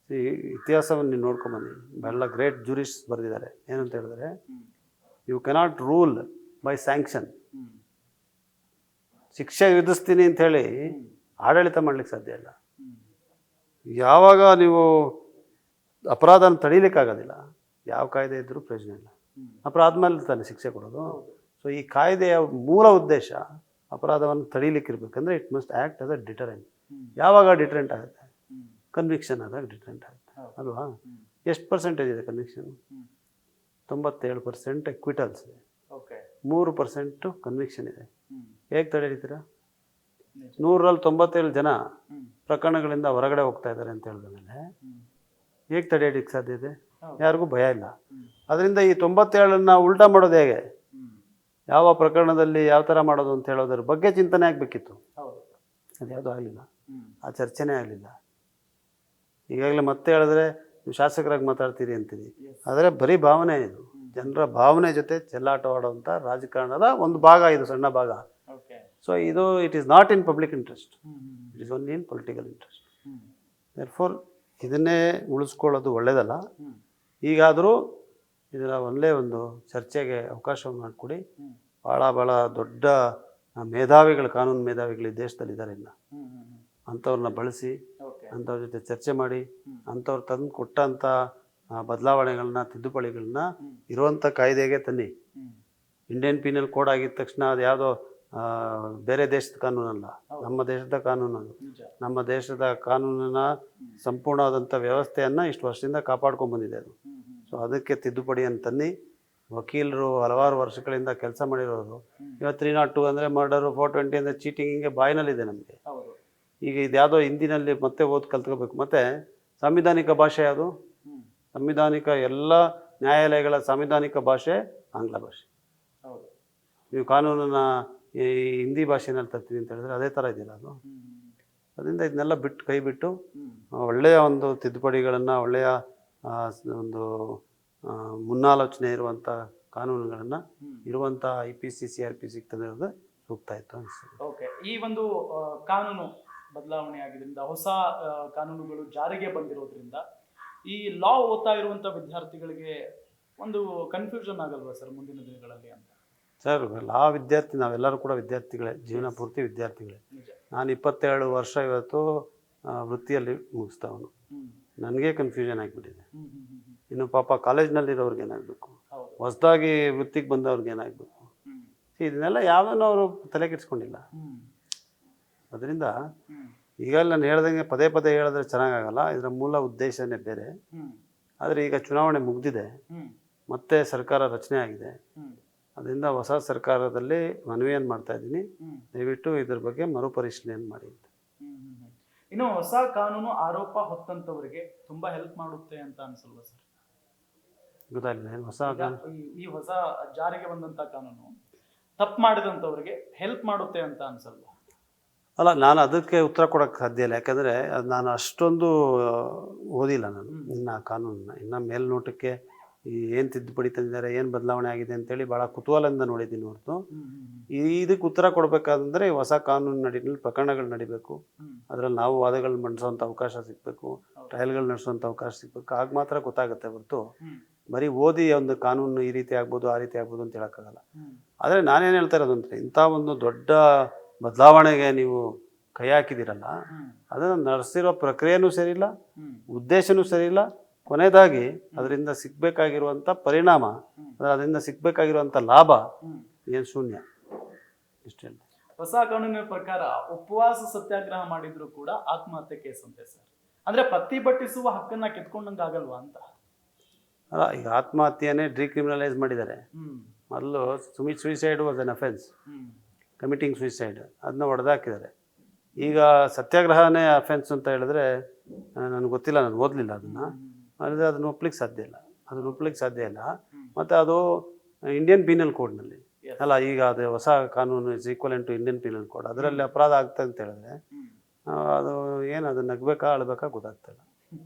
ಈ ಇತಿಹಾಸವನ್ನು ನೀವು ನೋಡ್ಕೊಂಬನ್ನಿ, ಎಲ್ಲ ಗ್ರೇಟ್ ಜೂರಿಸ್ಟ್ ಬರೆದಿದ್ದಾರೆ. ಏನಂತ ಹೇಳಿದ್ರೆ, you cannot rule by sanction. ಶಿಕ್ಷೆ ವಿಧಿಸ್ತೀನಿ ಅಂಥೇಳಿ ಆಡಳಿತ ಮಾಡ್ಲಿಕ್ಕೆ ಸಾಧ್ಯ ಇಲ್ಲ. ಯಾವಾಗ ನೀವು ಅಪರಾಧನ ತಡೀಲಿಕ್ಕಾಗೋದಿಲ್ಲ, ಯಾವ ಕಾಯ್ದೆ ಇದ್ದರೂ ಪ್ರಯೋಜನ ಇಲ್ಲ. ಅಪರಾಧ ಮೇಲೆ ತಾನೆ ಶಿಕ್ಷೆ ಕೊಡೋದು. ಸೊ ಈ ಕಾಯ್ದೆಯ ಮೂಲ ಉದ್ದೇಶ ಅಪರಾಧವನ್ನು ತಡೀಲಿಕ್ಕಿರ್ಬೇಕಂದ್ರೆ it must act as a deterrent. ಯಾವಾಗ ಡಿಟರೆಂಟ್ ಆಗುತ್ತೆ? ಕನ್ವಿಕ್ಷನ್ ಆದಾಗ ಡಿಟರೆಂಟ್ ಆಗುತ್ತೆ ಅಲ್ವಾ? ಎಷ್ಟು ಪರ್ಸೆಂಟೇಜ್ ಇದೆ ಕನ್ವಿಕ್ಷನ್? 97% ಎಕ್ವಿಟಲ್ಸ್ ಇದೆ, 3% ಕನ್ವಿಕ್ಷನ್ ಇದೆ. ಹೇಗೆ ತಡೆ ಹಿಡಿತೀರಾ? 100ರಲ್ಲಿ 97 ಜನ ಪ್ರಕರಣಗಳಿಂದ ಹೊರಗಡೆ ಹೋಗ್ತಾ ಇದ್ದಾರೆ ಅಂತ ಹೇಳಿದ ಮೇಲೆ ಹೇಗೆ ತಡೆ ಹಿಡಿಯಕ್ಕೆ ಸಾಧ್ಯ ಇದೆ? ಯಾರಿಗೂ ಭಯ ಇಲ್ಲ. ಅದರಿಂದ ಈ 97ನ್ನ ಉಲ್ಟಾ ಮಾಡೋದು ಹೇಗೆ, ಯಾವ ಪ್ರಕರಣದಲ್ಲಿ ಯಾವ ಥರ ಮಾಡೋದು ಅಂತ ಹೇಳೋದ್ರ ಬಗ್ಗೆ ಚಿಂತನೆ ಆಗಬೇಕಿತ್ತು. ಅದು ಯಾವುದೂ ಆಗಲಿಲ್ಲ, ಆ ಚರ್ಚೆನೇ ಆಗಲಿಲ್ಲ. ಈಗಾಗಲೇ ಮತ್ತೆ ಹೇಳಿದ್ರೆ ನೀವು ಶಾಸಕರಾಗಿ ಮಾತಾಡ್ತೀರಿ ಅಂತೀರಿ, ಆದರೆ ಬರೀ ಭಾವನೆ ಇದು. ಜನರ ಭಾವನೆ ಜೊತೆ ಚೆಲ್ಲಾಟವಾಡುವಂಥ ರಾಜಕಾರಣದ ಒಂದು ಭಾಗ ಇದು, ಸಣ್ಣ ಭಾಗ. ಸೊ ಇದು it is not in public interest, it is only in political interest. Therefore ಇದನ್ನೇ ಉಳಿಸ್ಕೊಳ್ಳೋದು ಒಳ್ಳೆಯದಲ್ಲ. ಈಗಾದರೂ ಇದರ ಒಳ್ಳೆಯ ಒಂದು ಚರ್ಚೆಗೆ ಅವಕಾಶವನ್ನು ಮಾಡಿಕೊಡಿ. ಭಾಳ ದೊಡ್ಡ ಮೇಧಾವಿಗಳು, ಕಾನೂನು ಮೇಧಾವಿಗಳು ಈ ದೇಶದಲ್ಲಿದ್ದಾರೆ. ಇನ್ನು ಅಂಥವ್ರನ್ನ ಬಳಸಿ ಅಂಥವ್ರ ಜೊತೆ ಚರ್ಚೆ ಮಾಡಿ, ಅಂಥವ್ರು ತಂದು ಕೊಟ್ಟಂಥ ಬದಲಾವಣೆಗಳನ್ನ, ತಿದ್ದುಪಡಿಗಳನ್ನ ಇರುವಂಥ ಕಾಯ್ದೆಗೆ ತನ್ನಿ. ಇಂಡಿಯನ್ ಪೀನಲ್ ಕೋಡ್ ಆಗಿದ ತಕ್ಷಣ ಅದು ಯಾವುದೋ ಬೇರೆ ದೇಶದ ಕಾನೂನಲ್ಲ, ನಮ್ಮ ದೇಶದ ಕಾನೂನು. ನಮ್ಮ ದೇಶದ ಕಾನೂನಿನ ಸಂಪೂರ್ಣವಾದಂಥ ವ್ಯವಸ್ಥೆಯನ್ನು ಇಷ್ಟು ವರ್ಷದಿಂದ ಕಾಪಾಡ್ಕೊಂಡು ಬಂದಿದೆ ಅದು. ಸೊ ಅದಕ್ಕೆ ತಿದ್ದುಪಡಿಯನ್ನು ತನ್ನಿ. ವಕೀಲರು ಹಲವಾರು ವರ್ಷಗಳಿಂದ ಕೆಲಸ ಮಾಡಿರೋರು ಇವತ್ತು 302 ಅಂದರೆ ಮರ್ಡರು, 420 ಅಂದರೆ ಚೀಟಿಂಗ್, ಹಿಂಗೆ ಬಾಯಿನಲ್ಲಿದೆ ನಮಗೆ. ಈಗ ಇದ್ಯಾವುದೋ ಹಿಂದಿನಲ್ಲಿ ಮತ್ತೆ ಕಲ್ತ್ಕೋಬೇಕು. ಮತ್ತು ಸಾಂವಿಧಾನಿಕ ಭಾಷೆ ಯಾವುದು? ಸಂವಿಧಾನಿಕ ಎಲ್ಲ ನ್ಯಾಯಾಲಯಗಳ ಸಾಂವಿಧಾನಿಕ ಭಾಷೆ ಆಂಗ್ಲ ಭಾಷೆ. ನೀವು ಕಾನೂನನ್ನು ಈ ಹಿಂದಿ ಭಾಷೆನಲ್ಲಿ ತರ್ತೀವಿ ಅಂತ ಹೇಳಿದ್ರೆ ಅದೇ ಥರ ಇದೆಯಲ್ಲ ಅದು. ಅದರಿಂದ ಇದನ್ನೆಲ್ಲ ಬಿಟ್ಟು, ಕೈ ಬಿಟ್ಟು ಒಳ್ಳೆಯ ಒಂದು ತಿದ್ದುಪಡಿಗಳನ್ನು, ಒಳ್ಳೆಯ ಒಂದು ಮುನ್ನಾಲೋಚನೆ ಇರುವಂಥ ಕಾನೂನುಗಳನ್ನು ಇರುವಂಥ IPC CRPC ತಂದಿರೋದು ಸೂಕ್ತ ಇತ್ತು ಅನಿಸ್ತದೆ. ಓಕೆ, ಈ ಒಂದು ಕಾನೂನು ಬದಲಾವಣೆ ಆಗಿದ್ದರಿಂದ, ಹೊಸ ಕಾನೂನುಗಳು ಜಾರಿಗೆ ಬಂದಿರೋದ್ರಿಂದ ಈ ಲಾ ಓದ್ತಾ ಇರುವಂಥ ವಿದ್ಯಾರ್ಥಿಗಳಿಗೆ ಒಂದು ಕನ್ಫ್ಯೂಷನ್ ಆಗಲ್ವಾ ಸರ್ ಮುಂದಿನ ದಿನಗಳಲ್ಲಿ ಅಂತ? ಸರ್, ಲಾ ವಿದ್ಯಾರ್ಥಿ, ನಾವೆಲ್ಲರೂ ಕೂಡ ವಿದ್ಯಾರ್ಥಿಗಳೇ, ಜೀವನ ಪೂರ್ತಿ ವಿದ್ಯಾರ್ಥಿಗಳೇ. ನಾನು 27 ವರ್ಷ ಇವತ್ತು ವೃತ್ತಿಯಲ್ಲಿ ಮುಗಿಸ್ತವನು. ನನಗೆ ಕನ್ಫ್ಯೂಷನ್ ಆಗಿಬಿಟ್ಟಿದೆ. ಇನ್ನು ಪಾಪ ಕಾಲೇಜ್ನಲ್ಲಿರೋರ್ಗೆ ಏನಾಗಬೇಕು, ಹೊಸದಾಗಿ ವೃತ್ತಿಗೆ ಬಂದವ್ರಿಗೆ ಏನಾಗಬೇಕು, ಇದನ್ನೆಲ್ಲ ಯಾವುದನ್ನು ಅವರು ತಲೆ ಕೆಡಿಸ್ಕೊಂಡಿಲ್ಲ. ಅದರಿಂದ ಈಗಲ್ಲ ನಾನು ಹೇಳ್ದಂಗೆ ಪದೇ ಪದೇ ಹೇಳಿದ್ರೆ ಚೆನ್ನಾಗಾಗಲ್ಲ. ಇದರ ಮೂಲ ಉದ್ದೇಶನೇ ಬೇರೆ. ಆದರೆ ಈಗ ಚುನಾವಣೆ ಮುಗಿದಿದೆ, ಮತ್ತೆ ಸರ್ಕಾರ ರಚನೆ ಆಗಿದೆ. ಅದರಿಂದ ಹೊಸ ಸರ್ಕಾರದಲ್ಲಿ ಮನವಿಯನ್ನು ಮಾಡ್ತಾ ಇದ್ದೀನಿ, ದಯವಿಟ್ಟು ಇದ್ರ ಬಗ್ಗೆ ಮರುಪರಿಶೀಲನೆ ಮಾಡಿ ಅಂತ. ಇನ್ನು ಹೊಸ ಕಾನೂನು ಆರೋಪ ಹೊತ್ತಂತವರಿಗೆ ತುಂಬಾ ಹೆಲ್ಪ್ ಮಾಡುತ್ತೆ ಅಂತ ಅನ್ಸಲ್ವಾ ಸರ್? ಗೊತ್ತಾಗಿಲ್ಲ, ಹೊಸ ಈ ಹೊಸ ಜಾರಿಗೆ ಬಂದಂತ ಕಾನೂನು ತಪ್ಪು ಮಾಡಿದಂಥವ್ರಿಗೆ ಹೆಲ್ಪ್ ಮಾಡುತ್ತೆ ಅಂತ ಅನ್ಸಲ್ವಾ? ಅಲ್ಲ, ನಾನು ಅದಕ್ಕೆ ಉತ್ತರ ಕೊಡೋಕ್ಕೆ ಸಾಧ್ಯ ಇಲ್ಲ. ಯಾಕಂದರೆ ಅದು ನಾನು ಅಷ್ಟೊಂದು ಓದಿಲ್ಲ ನಾನು ಇನ್ನು ಕಾನೂನನ್ನ. ಇನ್ನು ಮೇಲ್ನೋಟಕ್ಕೆ ಏನು ತಿದ್ದುಪಡಿ ತಂದಿದ್ದಾರೆ, ಏನು ಬದಲಾವಣೆ ಆಗಿದೆ ಅಂತೇಳಿ ಭಾಳ ಕುತೂಹಲದಿಂದ ನೋಡಿದ್ದೀನಿ ಹೊರತು ಇದಕ್ಕೆ ಉತ್ತರ ಕೊಡಬೇಕಾದ್ರೆ ಹೊಸ ಕಾನೂನು ನಡಿನಲ್ಲಿ ಪ್ರಕರಣಗಳು ನಡಿಬೇಕು. ಅದರಲ್ಲಿ ನಾವು ವಾದಗಳು ಮಂಡಿಸೋವಂಥ ಅವಕಾಶ ಸಿಗಬೇಕು, ಟ್ರಯಲ್ಗಳು ನಡೆಸೋವಂಥ ಅವಕಾಶ ಸಿಗಬೇಕು. ಆಗ ಮಾತ್ರ ಗೊತ್ತಾಗುತ್ತೆ ಹೊರತು ಬರೀ ಓದಿ ಒಂದು ಕಾನೂನು ಈ ರೀತಿ ಆಗ್ಬೋದು, ಆ ರೀತಿ ಆಗ್ಬೋದು ಅಂತ ಹೇಳೋಕ್ಕಾಗಲ್ಲ. ಆದರೆ ನಾನೇನು ಹೇಳ್ತಾ ಇರೋದು ಅಂದರೆ, ಇಂಥ ಒಂದು ದೊಡ್ಡ ಬದಲಾವಣೆಗೆ ನೀವು ಕೈ ಹಾಕಿದ್ದೀರಲ್ಲ, ಅದನ್ನು ನಡೆಸಿರೋ ಪ್ರಕ್ರಿಯೆನೂ ಸರಿಯಿಲ್ಲ, ಉದ್ದೇಶನೂ ಸರಿಯಿಲ್ಲ. ಕೊನೆಯದಾಗಿ ಅದರಿಂದ ಸಿಗಬೇಕಾಗಿರುವಂಥ ಪರಿಣಾಮ, ಅದರಿಂದ ಸಿಗಬೇಕಾಗಿರುವಂಥ ಲಾಭ ಏನು ಶೂನ್ಯ. ಇಷ್ಟೇ. ಹೊಸ ಕಾನೂನಿನ ಪ್ರಕಾರ ಉಪವಾಸ ಸತ್ಯಾಗ್ರಹ ಮಾಡಿದ್ರು ಕೂಡ ಆತ್ಮಹತ್ಯೆ ಕೇಸ್ ಅಂತೆ ಸರ್. ಅಂದ್ರೆ ಪ್ರತಿಭಟಿಸುವ ಹಕ್ಕನ್ನ ಕಿತ್ಕೊಂಡಂಗೆ ಆಗಲ್ವಾ ಅಂತ? ಅಲ್ಲ, ಈಗ ಆತ್ಮಹತ್ಯೆನೇ ಡಿಕ್ರಿಮಿನಲೈಸ್ ಮಾಡಿದ್ದಾರೆ. ಮೊದಲು suicide was an offence, committing suicide, ಅದನ್ನ ಹೊಡೆದಾಕಿದ್ದಾರೆ. ಈಗ ಸತ್ಯಾಗ್ರಹನೇ ಅಫೆನ್ಸ್ ಅಂತ ಹೇಳಿದ್ರೆ ನನಗೆ ಗೊತ್ತಿಲ್ಲ, ನಾನು ಓದಲಿಲ್ಲ ಅದನ್ನು. ಆದರೆ ಅದನ್ನು ಒಪ್ಲಿಕ್ಕೆ ಸಾಧ್ಯ ಇಲ್ಲ. ಮತ್ತು ಅದು ಇಂಡಿಯನ್ ಪೀನಲ್ ಕೋಡ್ನಲ್ಲಿ ಅಲ್ಲ, ಈಗ ಅದು ಹೊಸ ಕಾನೂನು is equivalent to Indian penal code, ಅದರಲ್ಲಿ ಅಪರಾಧ ಆಗ್ತದೆ ಅಂತ ಹೇಳಿದ್ರೆ ಅದು ಏನು, ಅದು ನಗಬೇಕಾ ಅಳಬೇಕಾ ಗೊತ್ತಾಗ್ತಾ ಇಲ್ಲ.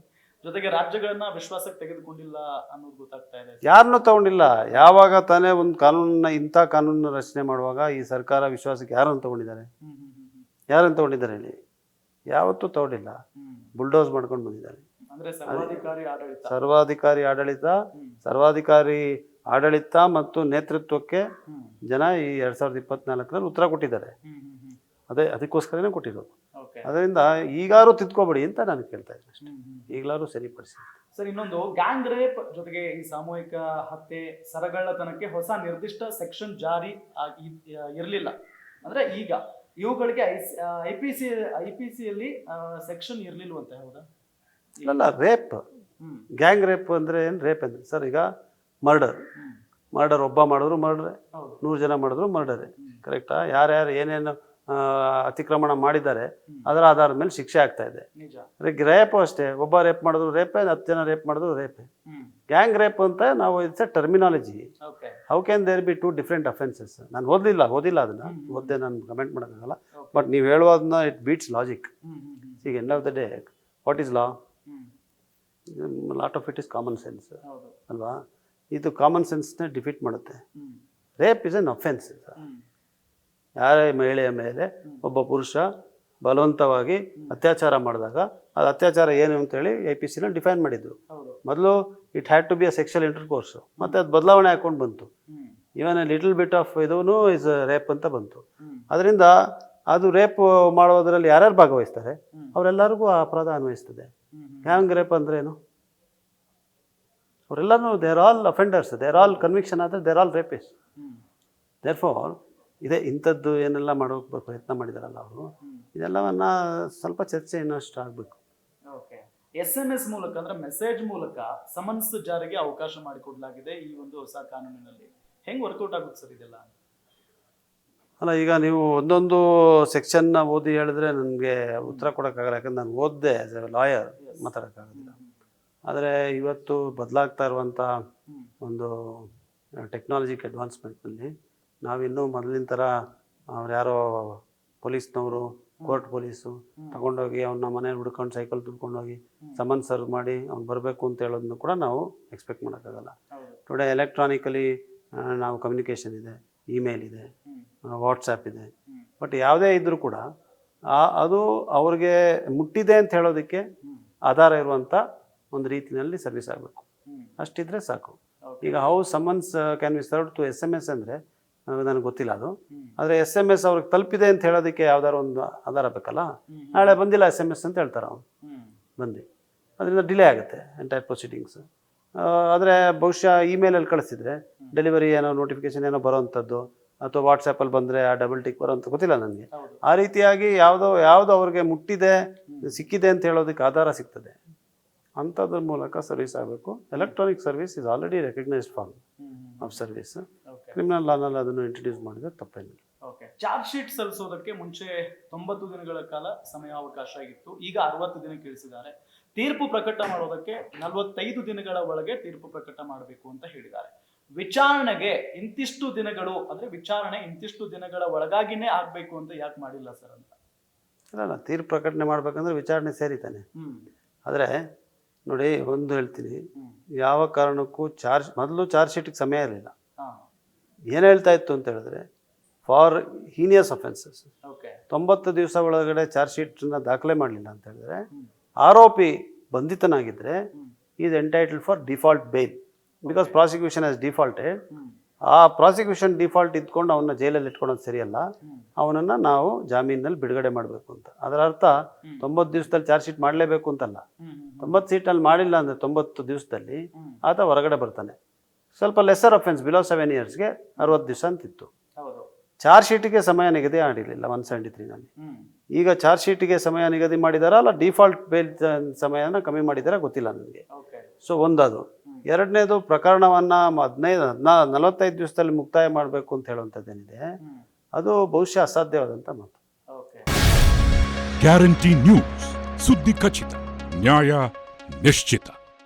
ಜೊತೆಗೆ ರಾಜ್ಯಗಳನ್ನ ವಿಶ್ವಾಸಕ್ಕೆ ತೆಗೆದುಕೊಂಡಿಲ್ಲ ಅನ್ನೋದು ಗೊತ್ತಾಗ್ತಾ ಇದೆ. ಯಾರನ್ನೂ ತಗೊಂಡಿಲ್ಲ. ಯಾವಾಗ ತಾನೇ ಒಂದು ಕಾನೂನನ್ನ, ಇಂಥ ಕಾನೂನನ್ನ ರಚನೆ ಮಾಡುವಾಗ ಈ ಸರ್ಕಾರ ವಿಶ್ವಾಸಕ್ಕೆ ಯಾರನ್ನು ತಗೊಂಡಿದ್ದಾರೆ ಹೇಳಿ? ಯಾವತ್ತೂ ತಗೊಂಡಿಲ್ಲ. ಬುಲ್ಡೋಸ್ ಮಾಡ್ಕೊಂಡು ಬಂದಿದ್ದಾರೆ. ಅಂದ್ರೆ ಸರ್ವಾಧಿಕಾರಿ ಆಡಳಿತ. ಸರ್ವಾಧಿಕಾರಿ ಆಡಳಿತ ಮತ್ತು ನೇತೃತ್ವಕ್ಕೆ ಜನ ಈ 2024ರಲ್ಲಿ ಉತ್ತರ ಕೊಟ್ಟಿದ್ದಾರೆ. ಅದಕ್ಕೋಸ್ಕರನೇ ಕೊಟ್ಟಿರೋದು. ಅದರಿಂದ ಈಗಾರು ತಿದ್ಕೋಬೇಡಿ ಅಂತ ನಾನು ಕೇಳ್ತಾ ಇದ್ದೀನಿ ಅಷ್ಟೇ. ಈಗಲಾರು ಸರಿಪಡಿಸಿ ಸರ್. ಇನ್ನೊಂದು, ಗ್ಯಾಂಗ್ ರೇಪ್ ಜೊತೆಗೆ ಈ ಸಾಮೂಹಿಕ ಹತ್ಯೆ, ಸರಗಳ್ಳತನಕ್ಕೆ ಹೊಸ ನಿರ್ದಿಷ್ಟ ಸೆಕ್ಷನ್ ಜಾರಿ ಇರಲಿಲ್ಲ. ಅಂದ್ರೆ ಈಗ ಇವುಗಳಿಗೆ ಐಪಿಸಿಯಲ್ಲಿ ಸೆಕ್ಷನ್ ಇರ್ಲಿಲ್ವಂತೆ, ಹೌದಾ? ಇಲ್ಲ, ರೇಪ್, ಗ್ಯಾಂಗ್ ರೇಪ್ ಅಂದ್ರೆ ಏನು? ರೇಪ್ ಅಂದ್ರೆ ಸರ್, ಈಗ ಮರ್ಡರ್ ಒಬ್ಬ ಮಾಡಿದ್ರು ಮರ್ಡ್ರೆ, 100 ಜನ ಮಾಡಿದ್ರು ಮರ್ಡರೇ, ಕರೆಕ್ಟಾ? ಯಾರ್ಯಾರು ಏನೇನು ಅತಿಕ್ರಮಣ ಮಾಡಿದ್ದಾರೆ ಅದರ ಆಧಾರದ ಮೇಲೆ ಶಿಕ್ಷೆ ಆಗ್ತಾ ಇದೆ. ರೇಪು ಅಷ್ಟೇ, ಒಬ್ಬ ರೇಪ್ ಮಾಡಿದ್ರು ರೇಪೇ, 10 ಜನ ರೇಪ್ ಮಾಡಿದ್ರು ರೇಪೇ. ಗ್ಯಾಂಗ್ ರೇಪ್ ಅಂತ ನಾವು it's a terminology. How can there be 2 different offences? ನಾನು ಓದಿಲ್ಲ ಅದನ್ನ, ಓದ್ದೆ ನಾನು ಕಮೆಂಟ್ ಮಾಡೋಕ್ಕಾಗಲ್ಲ. ಬಟ್ ನೀವು ಹೇಳುವುದನ್ನ ಇಟ್ ಬೀಟ್ಸ್ ಲಾಜಿಕ್. ಈಗ end of the day what is law? Lot of it is common sense ಅಲ್ವಾ? ಇದು ಕಾಮನ್ ಸೆನ್ಸ್ನ ಡಿಫೀಟ್ ಮಾಡುತ್ತೆ. Rape is an offence. ಯಾರೇ ಮಹಿಳೆಯ ಮೇಲೆ ಒಬ್ಬ ಪುರುಷ ಬಲವಂತವಾಗಿ ಅತ್ಯಾಚಾರ ಮಾಡಿದಾಗ ಅದು ಅತ್ಯಾಚಾರ ಏನು ಅಂತೇಳಿ IPCನ ಡಿಫೈನ್ ಮಾಡಿದ್ರು. ಮೊದಲು it had to be a sexual intercourse, ಮತ್ತೆ ಅದು ಬದಲಾವಣೆ ಹಾಕೊಂಡು ಬಂತು. ಇವನ್ ಲಿಟಲ್ ಬಿಟ್ ಆಫ್ ಇದೂ ಇಸ್ ರೇಪ್ ಅಂತ ಬಂತು. ಅದರಿಂದ ಅದು ರೇಪ್ ಮಾಡೋದ್ರಲ್ಲಿ ಯಾರ್ಯಾರು ಭಾಗವಹಿಸ್ತಾರೆ ಅವರೆಲ್ಲರಿಗೂ ಆ ಅಪರಾಧ ಅನ್ವಯಿಸ್ತದೆ. ಗ್ಯಾಂಗ್ ರೇಪ್ ಅಂದ್ರೆ ಏನು? ಅವರೆಲ್ಲರೂ they're all offenders, they're all conviction ಆದರೆ they're all rapist. Therefore ಇಂಥದ್ದು ಏನೆಲ್ಲ ಮಾಡೋಕೆ ಪ್ರಯತ್ನ ಮಾಡಿದಾರಲ್ಲ ಅವರು, ಇದೆಲ್ಲವನ್ನ ಸ್ವಲ್ಪ ಚರ್ಚೆ ಇನ್ನಷ್ಟು ಆಗಬೇಕು. ಓಕೆ. SMS ಮೂಲಕ, ಅಂದ್ರೆ ಮೆಸೇಜ್ ಮೂಲಕ ಸಮನ್ಸ್ ಜಾರಿಗೆ ಅವಕಾಶ ಮಾಡಿಕೊಡಲಾಗಿದೆ ಈ ಒಂದು ಹೊಸ ಕಾನೂನಿನಲ್ಲಿ. ಹೆಂಗ್ ವರ್ಕೌಟ್ ಆಗುತ್ತೆ ಸರ್ ಇದೆಲ್ಲ? ಅಲ್ಲ, ಈಗ ನೀವು ಒಂದೊಂದು ಸೆಕ್ಷನ್ನ ಓದಿ ಹೇಳಿದ್ರೆ ನನಗೆ ಉತ್ತರ ಕೊಡೋಕ್ಕಾಗಲ್ಲ, ಯಾಕಂದ್ರೆ ನಾನು ಓದಿದೆ ಆಸ್ ಎ ಲಾಯರ್, ಮಾತಾಡೋಕ್ಕಾಗೋದಿಲ್ಲ. ಆದರೆ ಇವತ್ತು ಬದಲಾಗ್ತಾ ಇರುವಂಥ ಒಂದು ಟೆಕ್ನಾಲಜಿಕ್ ಅಡ್ವಾನ್ಸ್ಮೆಂಟ್ನಲ್ಲಿ ನಾವಿನ್ನೂ ಮೊದಲಿನ ಥರ ಅವ್ರು ಯಾರೋ ಪೊಲೀಸ್ನವರು, ಕೋರ್ಟ್ ಪೊಲೀಸು ತಗೊಂಡೋಗಿ ಅವನ್ನ ಮನೇಲಿ ಹುಡ್ಕೊಂಡು ಸೈಕಲ್ ತುಂಬ್ಕೊಂಡೋಗಿ ಸಮನ್ಸ್ ಸರ್ವ್ ಮಾಡಿ ಅವ್ನು ಬರಬೇಕು ಅಂತ ಹೇಳೋದನ್ನು ಕೂಡ ನಾವು ಎಕ್ಸ್ಪೆಕ್ಟ್ ಮಾಡೋಕ್ಕಾಗಲ್ಲ. ಟುಡೇ ಎಲೆಕ್ಟ್ರಾನಿಕಲಿ ನಾವು ಕಮ್ಯುನಿಕೇಷನ್ ಇದೆ, ಇಮೇಲ್ ಇದೆ, ವಾಟ್ಸಪ್ ಇದೆ. ಬಟ್ ಯಾವುದೇ ಇದ್ದರೂ ಕೂಡ ಅದು ಅವ್ರಿಗೆ ಮುಟ್ಟಿದೆ ಅಂತ ಹೇಳೋದಕ್ಕೆ ಆಧಾರ ಇರುವಂಥ ಒಂದು ರೀತಿಯಲ್ಲಿ ಸರ್ವಿಸ್ ಆಗಬೇಕು. ಅಷ್ಟಿದ್ರೆ ಸಾಕು. ಈಗ how summons can be served to SMS ಅಂದರೆ ನನಗೆ ಗೊತ್ತಿಲ್ಲ ಅದು. ಆದರೆ SMS ಅವ್ರಿಗೆ ತಲುಪಿದೆ ಅಂತ ಹೇಳೋದಕ್ಕೆ ಯಾವ್ದಾರು ಒಂದು ಆಧಾರ ಬೇಕಲ್ಲ. ನಾಳೆ ಬಂದಿಲ್ಲ SMS ಅಂತ ಹೇಳ್ತಾರೆ ಅವ್ನು ಬಂದು, ಅದರಿಂದ ಡಿಲೇ ಆಗುತ್ತೆ ಎಂಟೈರ್ ಪ್ರೊಸೀಡಿಂಗ್ಸ್. ಆದರೆ ಬಹುಶಃ ಇಮೇಲಲ್ಲಿ ಕಳಿಸಿದ್ರೆ ಡೆಲಿವರಿ ಏನೋ ನೋಟಿಫಿಕೇಶನ್ ಏನೋ ಬರೋವಂಥದ್ದು, ಅಥವಾ ವಾಟ್ಸಪ್ಪಲ್ಲಿ ಬಂದರೆ ಆ ಡಬಲ್ ಟಿಕ್ ಬರೋಂಥ ಗೊತ್ತಿಲ್ಲ ನನಗೆ. ಆ ರೀತಿಯಾಗಿ ಯಾವುದು ಅವ್ರಿಗೆ ಮುಟ್ಟಿದೆ, ಸಿಕ್ಕಿದೆ ಅಂತ ಹೇಳೋದಕ್ಕೆ ಆಧಾರ ಸಿಗ್ತದೆ, ಅಂಥದ್ರ ಮೂಲಕ ಸರ್ವಿಸ್ ಆಗಬೇಕು. Electronic service is already recognised form of service. Criminal ಲಾನಲ್ಲಿ ಅದನ್ನು ಇಂಟ್ರೊಡ್ಯೂಸ್ ಮಾಡಿದ್ರೆ ತಪ್ಪೇನಿಲ್ಲ. ಓಕೆ. ಚಾರ್ಜ್ ಶೀಟ್ ಸಲ್ಲಿಸೋದಕ್ಕೆ ಮುಂಚೆ 90 ದಿನಗಳ ಕಾಲ ಸಮಯಾವಕಾಶ ಆಗಿತ್ತು, ಈಗ 60 ದಿನಕ್ಕೆ ಇಳಿಸಿದ್ದಾರೆ. ತೀರ್ಪು ಪ್ರಕಟ ಮಾಡೋದಕ್ಕೆ 45 ದಿನಗಳ ಒಳಗೆ ತೀರ್ಪು ಪ್ರಕಟ ಮಾಡಬೇಕು ಅಂತ ಹೇಳಿದ್ದಾರೆ. ವಿಚಾರಣೆಗೆ ಇಂತಿಷ್ಟು ದಿನಗಳು, ಅಂದ್ರೆ ವಿಚಾರಣೆ ಇಂತಿಷ್ಟು ದಿನಗಳ ಒಳಗಾಗಿನೇ ಆಗ್ಬೇಕು ಅಂತ ಯಾಕೆ ಮಾಡಿಲ್ಲ ಸರ್ ಅಂತ? ಇಲ್ಲ, ತೀರ್ಪು ಪ್ರಕಟಣೆ ಮಾಡ್ಬೇಕಂದ್ರೆ ವಿಚಾರಣೆ ಸೇರಿತಾನೆ. ಆದರೆ ನೋಡಿ, ಒಂದು ಹೇಳ್ತೀನಿ, ಯಾವ ಕಾರಣಕ್ಕೂ ಮೊದಲು ಚಾರ್ಜ್ ಶೀಟಿಗೆ ಸಮಯ ಇರಲಿಲ್ಲ. ಏನು ಹೇಳ್ತಾ ಇತ್ತು ಅಂತ ಹೇಳಿದ್ರೆ, ಫಾರ್ ಹೀನಿಯಸ್ ಅಫೆನ್ಸಸ್ 90 ದಿವಸ ಒಳಗಡೆ ಚಾರ್ಜ್ ಶೀಟ್ನ ದಾಖಲೆ ಮಾಡಲಿಲ್ಲ ಅಂತ ಹೇಳಿದ್ರೆ, ಆರೋಪಿ ಬಂಧಿತನಾಗಿದ್ದರೆ is entitled for default bail, because prosecution has defaulted. ಆ ಪ್ರಾಸಿಕ್ಯೂಷನ್ ಡಿಫಾಲ್ಟ್ ಇದ್ಕೊಂಡು ಅವನ್ನ ಜೈಲಲ್ಲಿ ಇಟ್ಕೊಳೋದು ಸರಿಯಲ್ಲ, ಅವನನ್ನು ನಾವು ಜಾಮೀನಲ್ಲಿ ಬಿಡುಗಡೆ ಮಾಡಬೇಕು ಅಂತ. ಅದರ ಅರ್ಥ 90 ದಿವಸದಲ್ಲಿ ಚಾರ್ಜ್ ಶೀಟ್ ಮಾಡಲೇಬೇಕು ಅಂತಲ್ಲ. 90 ಸೀಟಲ್ಲಿ ಮಾಡಿಲ್ಲ ಅಂದರೆ 90 ದಿವಸದಲ್ಲಿ ಆತ ಹೊರಗಡೆ ಬರ್ತಾನೆ. ಸ್ವಲ್ಪ ಲೆಸರ್ ಅಫೆನ್ಸ್ ಬಿಲೋ 7 ಇಯರ್ಸ್ಗೆ 60 ದಿವಸ ಅಂತಿತ್ತು. ಚಾರ್ಜ್ ಶೀಟಿಗೆ ಸಮಯ ನಿಗದಿ ಮಾಡಿರಲಿಲ್ಲ 173ನಲ್ಲಿ. ಈಗ ಚಾರ್ಜ್ ಶೀಟಿಗೆ ಸಮಯ ನಿಗದಿ ಮಾಡಿದಾರ, ಅಲ್ಲ ಡಿಫಾಲ್ಟ್ ಬೇಲ್ ಸಮಯನ ಕಮ್ಮಿ ಮಾಡಿದಾರ, ಗೊತ್ತಿಲ್ಲ ನನಗೆ. ಸೊ ಒಂದದು. ಎರಡನೇದು, ಪ್ರಕರಣವನ್ನು 45 ದಿವಸದಲ್ಲಿ ಮುಕ್ತಾಯ ಮಾಡಬೇಕು ಅಂತ ಹೇಳುವಂಥದ್ದೇನಿದೆ, ಅದು ಬಹುಶಃ ಅಸಾಧ್ಯವಾದಂಥ ಮಾತು. ಗ್ಯಾರಂಟಿ ನ್ಯೂಸ್, ಸುದ್ದಿ ಖಚಿತ, ನ್ಯಾಯ ನಿಶ್ಚಿತ.